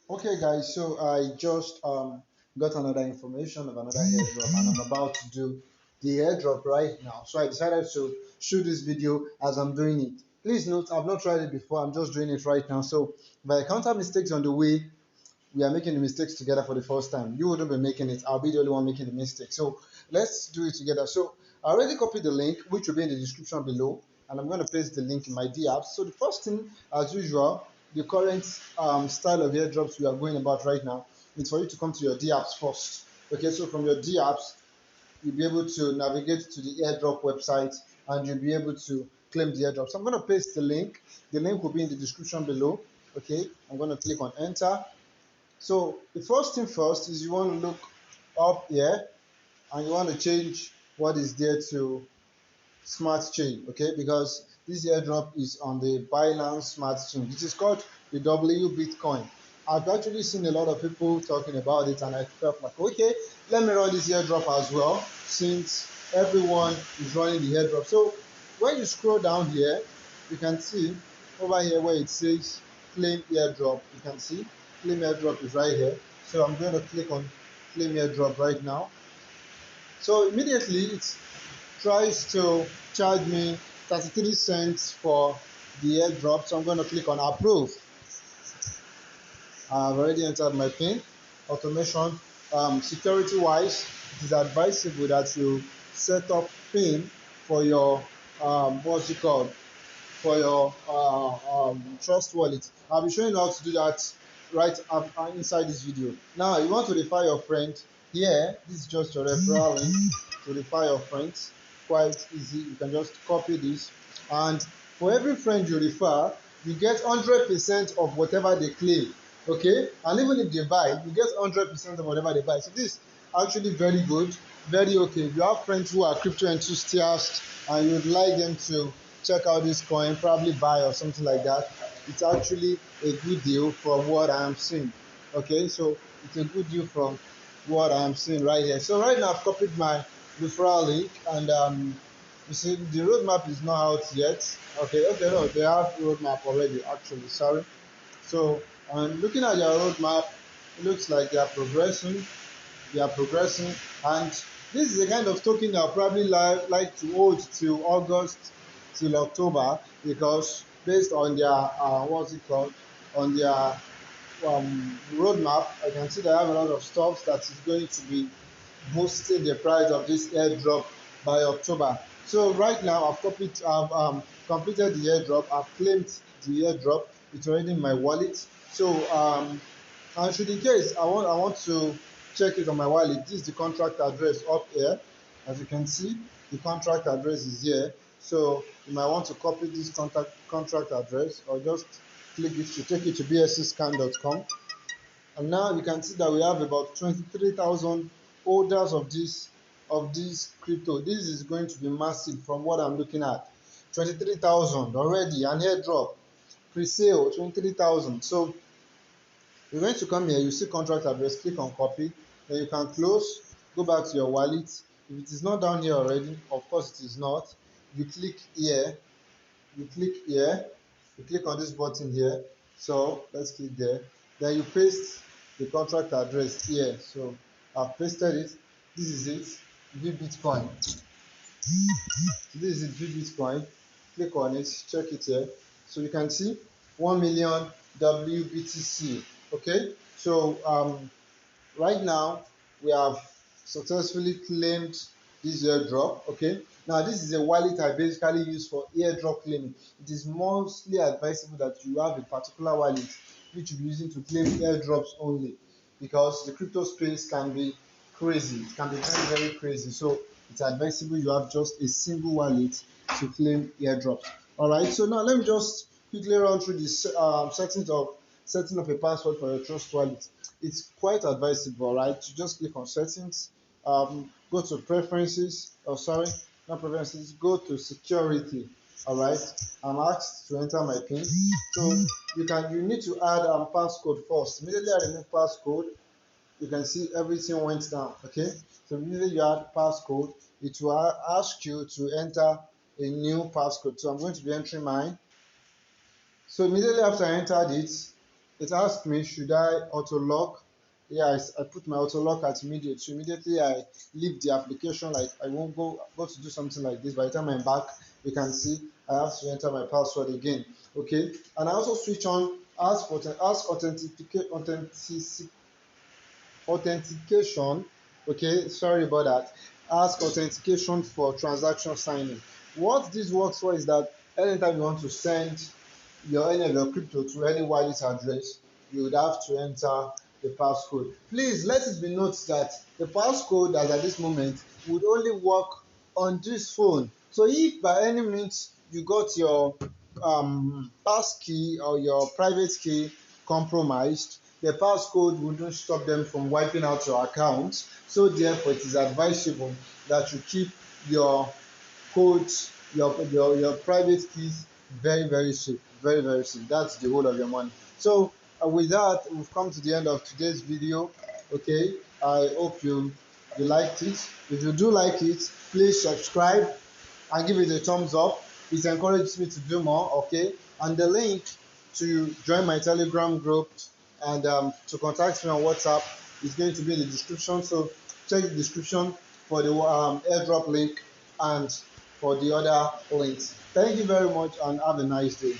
Okay, guys, so I just got another information of another airdrop, and I'm about to do the airdrop right now. So I decided to shoot this video as I'm doing it. Please note, I've not tried it before, I'm just doing it right now. So if I encounter mistakes on the way, we are making the mistakes together for the first time. You wouldn't be making it, I'll be the only one making the mistake. So let's do it together. So I already copied the link, which will be in the description below, and I'm going to paste the link in my DApps. So the first thing, as usual, the current style of airdrops we are going about right now is for you to come to your DApps first. Okay, so from your DApps, you'll be able to navigate to the airdrop website and you'll be able to claim the airdrop. So I'm going to paste the link. The link will be in the description below. Okay, I'm going to click on enter. So the first thing first is you want to look up here and you want to change what is there to smart chain, okay, because this airdrop is on the Binance smart chain. It is called the W Bitcoin. I've actually seen a lot of people talking about it and I felt like, okay, let me run this airdrop as well since everyone is running the airdrop. So when you scroll down here, you can see over here where it says claim airdrop. You can see claim airdrop is right here. So I'm going to click on claim airdrop right now. So immediately it tries to charge me 33 cents for the airdrop. So I'm going to click on approve. I've already entered my PIN. Automation. Security wise, it is advisable that you set up PIN for your what's it called, for your trust wallet. I'll be showing you how to do that right inside this video. Now you want to refer your friend. Here this is just your referral link to refer your friends. Quite easy, you can just copy this, and for every friend you refer you get 100% of whatever they claim. Okay, and even if they buy you get 100% of whatever they buy. So this is actually very good, very okay. If you have friends who are crypto enthusiasts and you'd like them to check out this coin, probably buy or something like that, it's actually a good deal from what I am seeing. Okay, so it's a good deal from what I am seeing right here. So right now I've copied my referral link, and you see the roadmap is not out yet. Okay, no, they have roadmap already actually, sorry. So looking at their roadmap, it looks like they are progressing, and this is the kind of token I'll probably like to hold till August, till October, because based on their what's it called, on their roadmap, I can see they have a lot of stuff that is going to be boosting the price of this airdrop by October. So right now I've completed the airdrop, I've claimed the airdrop, it's already in my wallet. So and should in case I want to check it on my wallet, this is the contract address up here. As you can see, the contract address is here. So you might want to copy this contract address or just click it to take it to bscscan.com. And now you can see that we have about 23,000 holders of this crypto. This is going to be massive from what I'm looking at. 23,000 already, an airdrop pre-sale 23,000. So you're going to come here, you see contract address, click on copy, then you can close, go back to your wallet. If it is not down here already, of course it is not, you click here, you click here, you click on this button here. So let's click there, then you paste the contract address here. So I've pasted it. This is it, vBitcoin. This is it, vBitcoin. Click on it, check it here. So you can see 1 million WBTC. Okay, so right now we have successfully claimed this airdrop. Okay, now this is a wallet I basically use for airdrop claiming. It is mostly advisable that you have a particular wallet which you'll be using to claim airdrops only, because the crypto space can be crazy, it can be very very crazy. So it's advisable you have just a single wallet to claim airdrops. All right, so now let me just quickly run through the settings of setting up a password for your trust wallet. It's quite advisable, right? To just click on settings, go to preferences, oh sorry, not preferences, go to security. All right, I'm asked to enter my PIN. So you need to add passcode first. Immediately I remove passcode, you can see everything went down. Okay, so immediately you add passcode, it will ask you to enter a new passcode. So I'm going to be entering mine. So immediately after I entered it, it asked me, should I auto lock? Yeah, I put my auto lock at immediate. So immediately I leave the application, like I won't go to do something like this. By the time I'm back, you can see I have to enter my password again. Okay, and I also switch on ask authentication. Okay, sorry about that. Ask authentication for transaction signing. What this works for is that anytime you want to send any of your crypto to any wallet address, you would have to enter the passcode. Please let it be noted that the passcode as at this moment would only work on this phone. So if by any means you got your pass key or your private key compromised, the passcode wouldn't stop them from wiping out your account. So therefore it is advisable that you keep your codes, your private keys very safe, very safe. That's the whole of your money. So with that, we've come to the end of today's video. Okay, I hope you liked it. If you do like it, please subscribe and give it a thumbs up. It encourages me to do more. Okay, and the link to join my Telegram group and to contact me on WhatsApp is going to be in the description. So check the description for the airdrop link and for the other links. Thank you very much and have a nice day.